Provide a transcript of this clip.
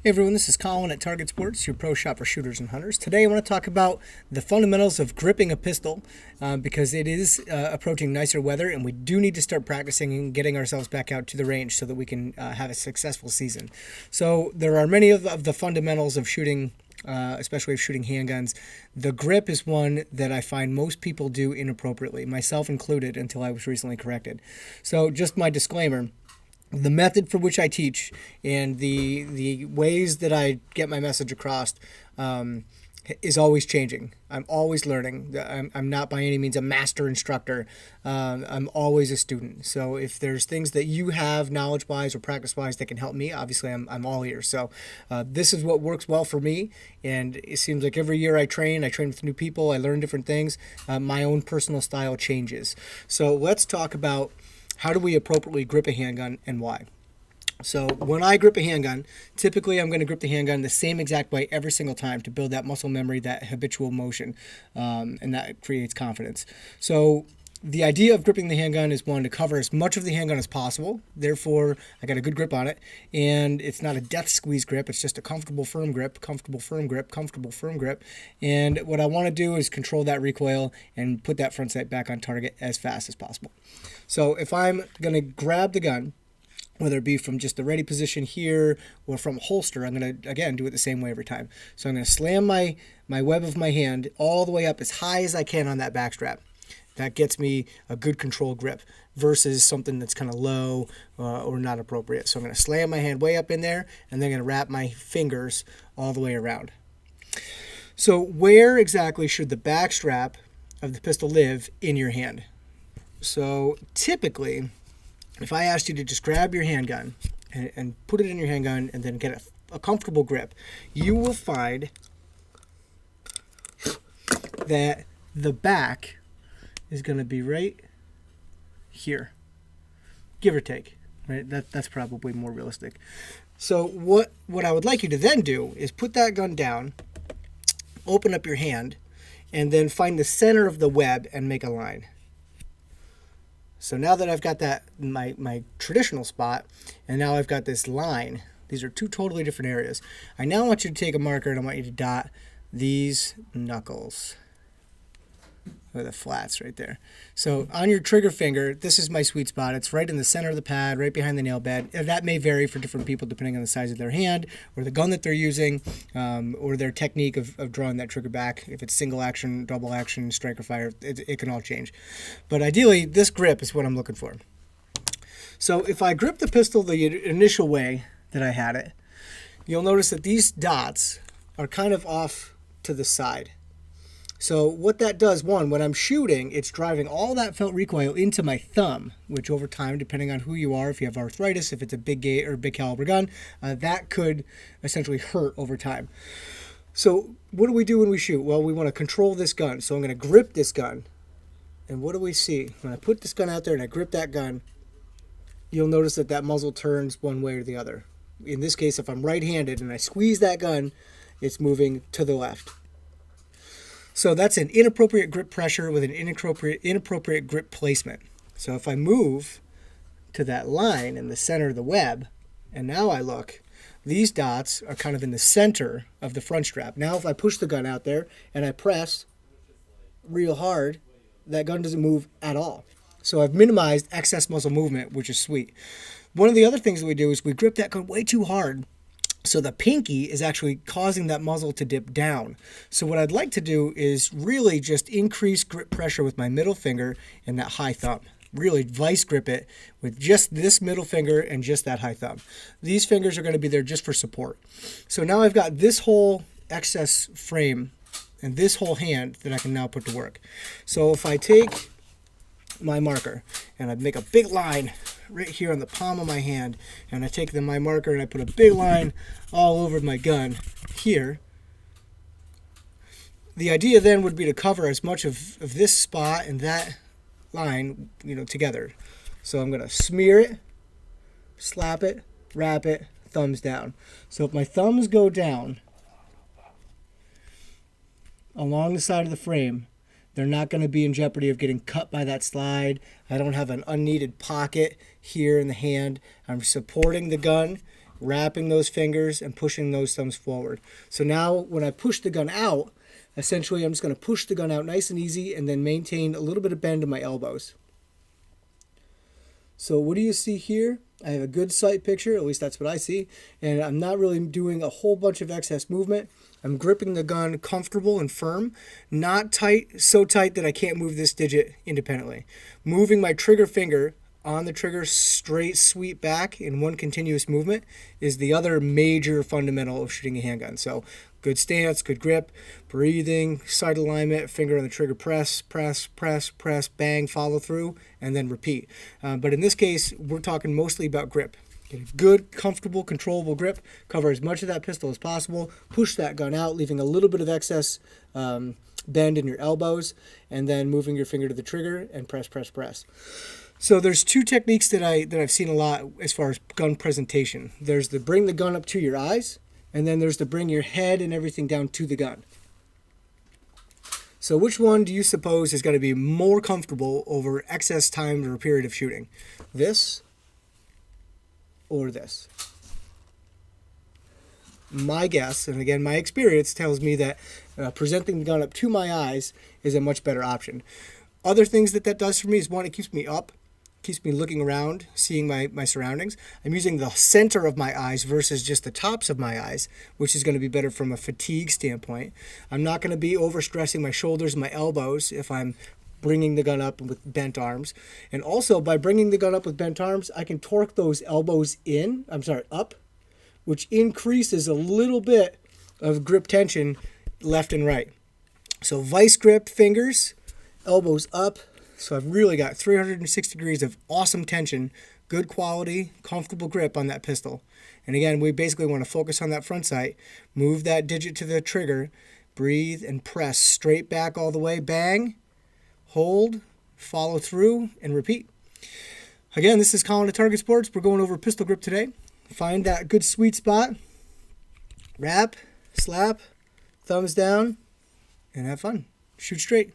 Hey everyone, this is Colin at Target Sports, your pro shop for shooters and hunters. Today I want to talk about the fundamentals of gripping a pistol because it is approaching nicer weather and we do need to start practicing and getting ourselves back out to the range so that we can have a successful season. So there are many of the fundamentals of shooting, especially of shooting handguns. The grip is one that I find most people do inappropriately, myself included until I was recently corrected. So just my disclaimer. The method for which I teach and the ways that I get my message across is always changing. I'm always learning. I'm not by any means a master instructor. I'm always a student. So if there's things that you have knowledge-wise or practice-wise that can help me, obviously I'm all ears. So this is what works well for me. And it seems like every year I train with new people, I learn different things. My own personal style changes. So let's talk about how do we appropriately grip a handgun and why? So when I grip a handgun, typically I'm going to grip the handgun the same exact way every single time to build that muscle memory, that habitual motion, and that creates confidence. So the idea of gripping the handgun is one, to cover as much of the handgun as possible. Therefore, I got a good grip on it, and it's not a death squeeze grip. It's just a comfortable, firm grip, comfortable, firm grip, comfortable, firm grip. And what I want to do is control that recoil and put that front sight back on target as fast as possible. So if I'm going to grab the gun, whether it be from just the ready position here or from a holster, I'm going to, again, do it the same way every time. So I'm going to slam my web of my hand all the way up as high as I can on that back strap. That gets me a good control grip versus something that's kind of low or not appropriate. So I'm going to slam my hand way up in there, and then I'm going to wrap my fingers all the way around. So where exactly should the back strap of the pistol live in your hand? So typically, if I asked you to just grab your handgun and put it in your handgun and then get a comfortable grip, you will find that the back is going to be right here, give or take. Right? That's probably more realistic. So what I would like you to then do is put that gun down, open up your hand, and then find the center of the web and make a line. So now that I've got that my traditional spot, and now I've got this line, these are two totally different areas. I now want you to take a marker and I want you to dot these knuckles, or the flats right there. So on your trigger finger, this is my sweet spot. It's right in the center of the pad, right behind the nail bed. That may vary for different people depending on the size of their hand or the gun that they're using, or their technique of drawing that trigger back. If it's single action, double action, striker fire, it can all change. But ideally, this grip is what I'm looking for. So if I grip the pistol the initial way that I had it, you'll notice that these dots are kind of off to the side. So what that does, one, when I'm shooting, it's driving all that felt recoil into my thumb, which over time, depending on who you are, if you have arthritis, if it's a big gauge or big caliber gun, that could essentially hurt over time. So what do we do when we shoot? Well, we want to control this gun. So I'm going to grip this gun. And what do we see? When I put this gun out there and I grip that gun, you'll notice that that muzzle turns one way or the other. In this case, if I'm right-handed and I squeeze that gun, it's moving to the left. So that's an inappropriate grip pressure with an inappropriate grip placement. So if I move to that line in the center of the web, and now I look, these dots are kind of in the center of the front strap. Now if I push the gun out there and I press real hard, that gun doesn't move at all. So I've minimized excess muscle movement, which is sweet. One of the other things that we do is we grip that gun way too hard. So the pinky is actually causing that muzzle to dip down. So what I'd like to do is really just increase grip pressure with my middle finger and that high thumb. Really vice grip it with just this middle finger and just that high thumb. These fingers are going to be there just for support. So now I've got this whole excess frame and this whole hand that I can now put to work. So if I take my marker and I make a big line right here on the palm of my hand, and I take my marker and I put a big line all over my gun here. The idea then would be to cover as much of this spot and that line, together. So I'm going to smear it, slap it, wrap it, thumbs down. So if my thumbs go down along the side of the frame, they're not going to be in jeopardy of getting cut by that slide. I don't have an unneeded pocket here in the hand. I'm supporting the gun wrapping those fingers and pushing those thumbs forward. So now when I push the gun out, essentially I'm just going to push the gun out nice and easy and then maintain a little bit of bend in my elbows. So what do you see here? I have a good sight picture, at least that's what I see, and I'm not really doing a whole bunch of excess movement. I'm gripping the gun comfortable and firm, not tight, so tight that I can't move this digit independently. Moving my trigger finger on the trigger straight sweep back in one continuous movement is the other major fundamental of shooting a handgun. So good stance, good grip, breathing, sight alignment, finger on the trigger, press, press, press, press, bang, follow through, and then repeat. But in this case, we're talking mostly about grip. Get a good, comfortable, controllable grip, cover as much of that pistol as possible, push that gun out, leaving a little bit of excess bend in your elbows, and then moving your finger to the trigger and press, press, press. So there's two techniques that I've seen a lot as far as gun presentation. There's the bring the gun up to your eyes, and then there's the bring your head and everything down to the gun. So which one do you suppose is going to be more comfortable over excess time or a period of shooting? This or this? My guess, and again my experience tells me that presenting the gun up to my eyes is a much better option. Other things that does for me is, one, it keeps me up, keeps me looking around, seeing my surroundings. I'm using the center of my eyes versus just the tops of my eyes, which is going to be better from a fatigue standpoint. I'm not going to be overstressing my shoulders and my elbows if I'm bringing the gun up with bent arms. And also, by bringing the gun up with bent arms, I can torque those elbows up, which increases a little bit of grip tension left and right. So vice grip fingers, elbows up. So I've really got 360 degrees of awesome tension, good quality, comfortable grip on that pistol. And again, we basically want to focus on that front sight, move that digit to the trigger, breathe and press straight back all the way, bang, hold, follow through, and repeat. Again, this is Colin at Target Sports. We're going over pistol grip today. Find that good sweet spot, wrap, slap, thumbs down, and have fun. Shoot straight.